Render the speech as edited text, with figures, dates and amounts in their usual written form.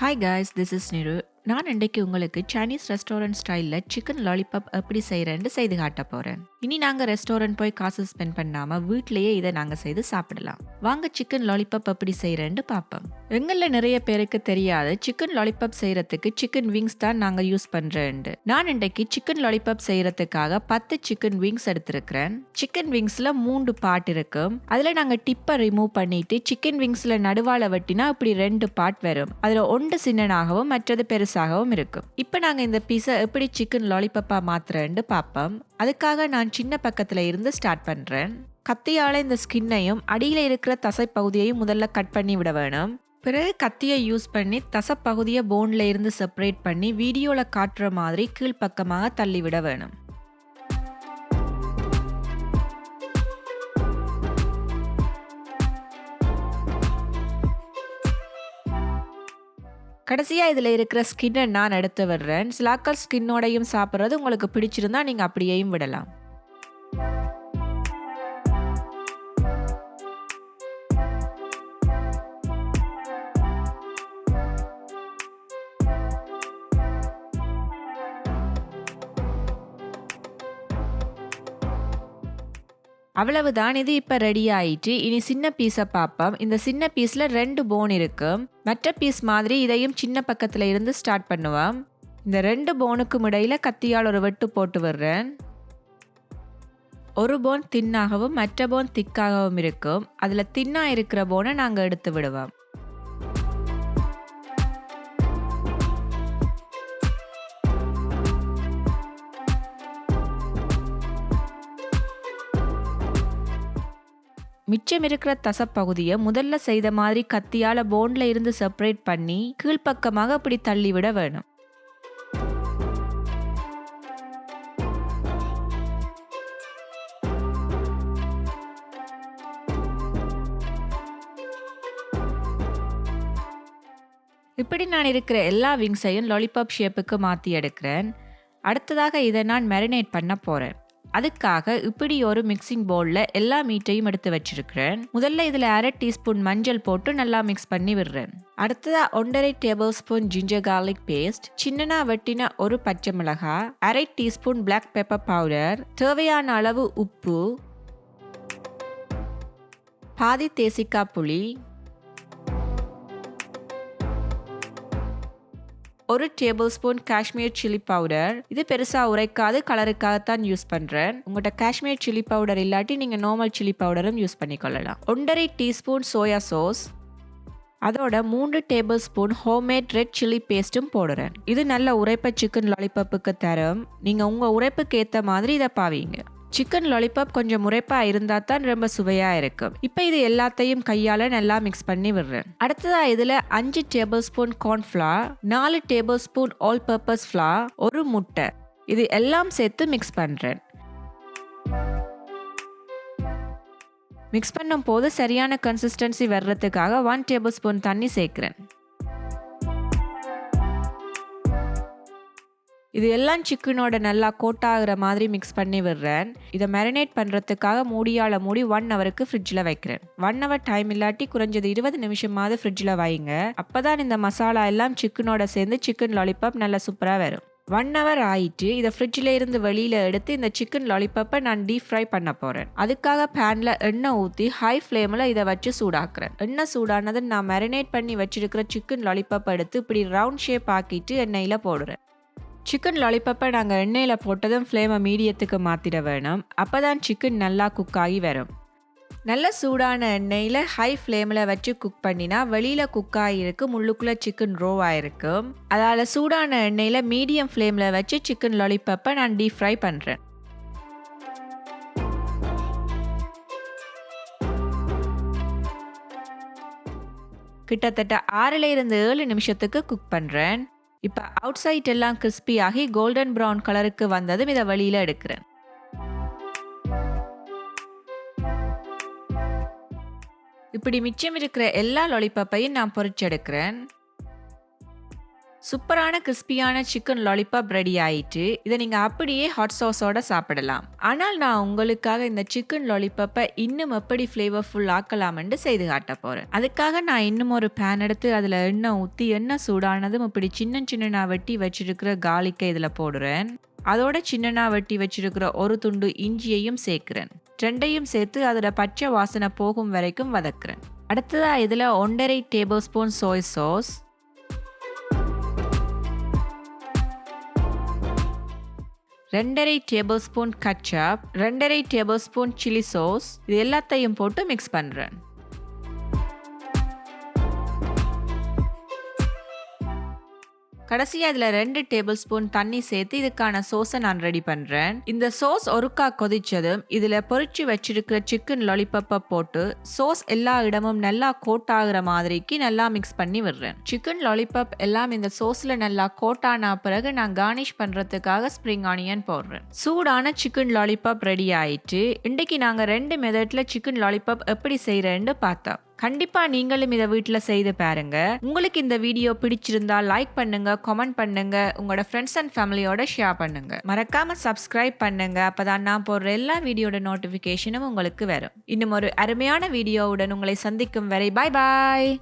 Hi guys, this is Niru. நான் இன்றைக்கு உங்களுக்கு சைனீஸ் ரெஸ்டாரண்ட் ஸ்டைலில் சிக்கன் லாலிபாப் எப்படி செய்கிறேன்னு செய்து காட்ட போகிறேன். இனி நாங்கள் ரெஸ்டாரண்ட் போய் காசு ஸ்பெண்ட் பண்ணாமல் வீட்டிலேயே இதை நாங்கள் செய்து சாப்பிடலாம். வாங்க சிக்கன் லாலிபாப் எப்படி செய்கிறேன்னு பார்ப்போம். எங்களில் நிறைய பேருக்கு தெரியாது சிக்கன் லாலிபாப் செய்கிறதுக்கு சிக்கன் விங்ஸ் தான் நாங்கள் யூஸ் பண்ணுறேன்ட்டு. நான் இன்றைக்கு சிக்கன் லாலிபாப் செய்கிறதுக்காக 10 சிக்கன் விங்ஸ் எடுத்திருக்கிறேன். சிக்கன் விங்ஸில் 3 பார்ட் இருக்கும். அதில் நாங்கள் டிப்பை ரிமூவ் பண்ணிட்டு சிக்கன் விங்ஸில் நடுவால வெட்டினா இப்படி 2 பார்ட் வரும். அதில் ஒன்று சின்னனாகவும் மற்றது பெருசாகவும் இருக்கும். இப்போ நாங்கள் இந்த பீஸை எப்படி சிக்கன் லாலிபாப்பா மாத்துறேன்னு பார்ப்போம். அதுக்காக நான் சின்ன பக்கத்தில் இருந்து ஸ்டார்ட் பண்ணுறேன். கத்தியால் இந்த ஸ்கின்னையும் அடியில் இருக்கிற தசை பகுதியையும் முதல்ல கட் பண்ணி விட வேணும். பிறகு கத்தியை யூஸ் பண்ணி தசப்பகுதியை போன்ல இருந்து செப்பரேட் பண்ணி வீடியோவில் காட்டுற மாதிரி கீழ்ப்பக்கமாக தள்ளி விட வேணும். கடைசியாக இதில் இருக்கிற ஸ்கின்னை நான் எடுத்து விடுறேன். சிலாக்கல் ஸ்கின்னோடையும் சாப்பிட்றது உங்களுக்கு பிடிச்சிருந்தா நீங்கள் அப்படியேயும் விடலாம். அவ்வளவுதான், இது இப்போ ரெடி ஆயிட்டு. இனி சின்ன பீஸை பார்ப்போம். இந்த சின்ன பீஸில் 2 போன் இருக்கும். மற்ற பீஸ் மாதிரி இதையும் சின்ன பக்கத்தில் இருந்து ஸ்டார்ட் பண்ணுவோம். இந்த 2 போனுக்கும் இடையில கத்தியால் ஒரு வெட்டு போட்டு விடுறேன். ஒரு போன் தின்னாகவும் மற்ற போன் திக்காகவும் இருக்கும். அதில் தின்னா இருக்கிற போனை நாங்கள் எடுத்து விடுவோம். மிச்சம் இருக்கிற தசப்பகுதியை முதல்ல செய்த மாதிரி கத்தியால போன்ல இருந்து செப்பரேட் பண்ணி கீழ்ப்பக்கமாக அப்படி தள்ளிவிட வேணும். இப்படி நான் இருக்கிற எல்லா விங்ஸையும் லாலிபாப் ஷேப்புக்கு மாற்றி எடுக்கிறேன். அடுத்ததாக இதை நான் மேரினேட் பண்ண போகிறேன். அதுக்காக இப்படி ஒரு மிக்சிங் பவுலில் எல்லா மீட்டையும் எடுத்து வச்சிருக்கிறேன். முதல்ல இதில் 1/2 டீஸ்பூன் மஞ்சள் போட்டு நல்லா மிக்ஸ் பண்ணி விடுறேன். அடுத்ததா 1/2 tablespoon ginger garlic paste, சின்னனா வெட்டின ஒரு பச்சை மிளகாய், 1/2 டீஸ்பூன் பிளாக் பெப்பர் பவுடர், தேவையான அளவு உப்பு, பாதி தேசிக்காய் புளி, 1 table spoon Kashmir chilli powder. இது பெருசாக உரைக்காது, கலருக்காகத்தான் யூஸ் பண்ணுறேன். உங்கள்கிட்ட காஷ்மீர் சில்லி பவுடர் இல்லாட்டி நீங்கள் நார்மல் சில்லி பவுடரும் யூஸ் பண்ணிக்கொள்ளலாம். 1/2 டீஸ்பூன் சோயா சாஸ், அதோட 3 tablespoon homemade red chilli பேஸ்ட்டும் போடுறேன். இது நல்ல உரைப்ப சிக்கன் லாலிபாப்புக்கு தரும். நீங்கள் உங்கள் உரைப்புக்கு ஏற்ற மாதிரி இதை பாவீங்க. சிக்கன் லாலிபாப் கொஞ்சம் முறைப்பாக இருந்தால் தான் ரொம்ப சுவையாக இருக்கும். இப்போ இது எல்லாத்தையும் கையால் நல்லா மிக்ஸ் பண்ணி விடுறேன். அடுத்ததாக இதில் 5 table spoon cornflour, 4 table spoon all purpose flower, ஒரு முட்டை, இது எல்லாம் சேர்த்து மிக்ஸ் பண்ணுறேன். மிக்ஸ் பண்ணும் போது சரியான கன்சிஸ்டன்சி வர்றதுக்காக 1 டேபிள் ஸ்பூன் தண்ணி சேர்க்குறேன். இது எல்லாம் சிக்கனோட நல்லா கோட் ஆகுற மாதிரி மிக்ஸ் பண்ணி விடுறேன். இதை மேரினேட் பண்ணுறதுக்காக மூடியால் மூடி 1 ஹவருக்கு ஃப்ரிட்ஜில் வைக்கிறேன். 1 ஹவர் டைம் இல்லாட்டி குறைஞ்சது 20 நிமிஷமாவது ஃப்ரிட்ஜில் வைங்க. அப்போ தான் இந்த மசாலா எல்லாம் சிக்கனோட சேர்ந்து சிக்கன் லாலிபாப் நல்லா சூப்பராக வரும். 1 ஹவர் ஆயிட்டு இதை ஃப்ரிட்ஜில் இருந்து வெளியில் எடுத்து இந்த சிக்கன் லாலிபாப்பை நான் டீப் ஃப்ரை பண்ண போகிறேன். அதுக்காக பேனில் எண்ணெய் ஊற்றி ஹை ஃப்ளேமில் இதை வச்சு சூடாக்குறேன். எண்ணெய் சூடானது நான் மேரினேட் பண்ணி வச்சிருக்கிற சிக்கன் லாலிபாப்பை எடுத்து இப்படி ரவுண்ட் ஷேப் ஆக்கிட்டு எண்ணெயில் போடுறேன். சிக்கன் லாலிபாப்பை நாங்கள் எண்ணெயில் போட்டதும் ஃப்ளேமை மீடியத்துக்கு மாற்றிட வேணும். அப்போ தான் சிக்கன் நல்லா குக் ஆகி வரும். நல்ல சூடான எண்ணெயில் ஹை ஃப்ளேமில் வச்சு குக் பண்ணினா வெளியில் குக் ஆகிருக்கு, முள்ளுக்குள்ளே சிக்கன் ரோ ஆகிருக்கும். அதால் சூடான எண்ணெயில் மீடியம் ஃப்ளேமில் வச்சு சிக்கன் லாலிபாப்பை நான் டீப் ஃப்ரை பண்ணுறேன். கிட்டத்தட்ட 6-7 நிமிஷத்துக்கு குக் பண்ணுறேன். இப்போ அவுட் சைட் எல்லாம் கிறிஸ்பி ஆகி கோல்டன் ப்ரௌன் கலருக்கு வந்ததும் இதை வெளியில் எடுக்கிறேன். இப்படி மிச்சம் இருக்கிற எல்லா லாலிபாப்பையும் நான் பொரிச்செடுக்கிறேன். சூப்பரான கிறிஸ்பியான சிக்கன் லாலிபாப் ரெடி ஆயிட்டு. இதை நீங்க அப்படியே ஹாட் சாஸோட சாப்பிடலாம். ஆனால் நான் உங்களுக்காக இந்த சிக்கன் லாலிபாப்பை இன்னும் எப்படி ஃப்ளேவர்ஃபுல் ஆக்கலாம்னு செய்து காட்ட போறேன். அதுக்காக நான் இன்னும் ஒரு பேன் எடுத்து அதுல எண்ணெய் ஊற்றி எண்ணெய் சூடானதும் இப்படி சின்ன சின்னனா வெட்டி வச்சிருக்கிற கார்லிக்கை இதுல போடுறேன். அதோட சின்னனா வெட்டி வச்சிருக்கிற ஒரு துண்டு இஞ்சியையும் சேர்க்கிறேன். ரெண்டையும் சேர்த்து அதோட பச்சை வாசனை போகும் வரைக்கும் வதக்குறேன். அடுத்ததா இதுல 1.5 tablespoon soy sauce, 2.5 tablespoon ketchup, 2.5 tablespoon chilli sauce, இது எல்லாத்தையும் போட்டு மிக்ஸ் பண்றேன். கடைசியா இதுல 2 டேபிள் ஸ்பூன் தண்ணி சேர்த்து இதுக்கான சோஸை நான் ரெடி பண்றேன். இந்த சோஸ் ஒருக்கா கொதிச்சதும் இதுல பொரிச்சு வச்சிருக்கிற சிக்கன் லாலிபாப்பை போட்டு சோஸ் எல்லா இடமும் நல்லா கோட் ஆகுற மாதிரிக்கு நல்லா மிக்ஸ் பண்ணி விடுறேன். சிக்கன் லாலிபாப் எல்லாம் இந்த சோஸ்ல நல்லா கோட் ஆன பிறகு நான் கார்னிஷ் பண்றதுக்காக ஸ்ப்ரிங் ஆனியன் போடுறேன். சூடான சிக்கன் லாலிபாப் ரெடி ஆயிட்டு. இன்னைக்கு நாங்க 2 மெத்தட்ல சிக்கன் லாலிபாப் எப்படி செய்யறேன்னு பார்த்தோம். கண்டிப்பா நீங்களும் இதை வீட்டில் செய்து பாருங்க. உங்களுக்கு இந்த வீடியோ பிடிச்சிருந்தா லைக் பண்ணுங்க, கமெண்ட் பண்ணுங்க, உங்களோட ஃப்ரெண்ட்ஸ் அண்ட் ஃபேமிலியோட ஷேர் பண்ணுங்க. மறக்காம சப்ஸ்கிரைப் பண்ணுங்க. அப்பதான் நான் போடுற எல்லா வீடியோட நோட்டிபிகேஷனும் உங்களுக்கு வரும். இன்னும் ஒரு அருமையான வீடியோவுடன் உங்களை சந்திக்கும் வரை பாய் பாய்.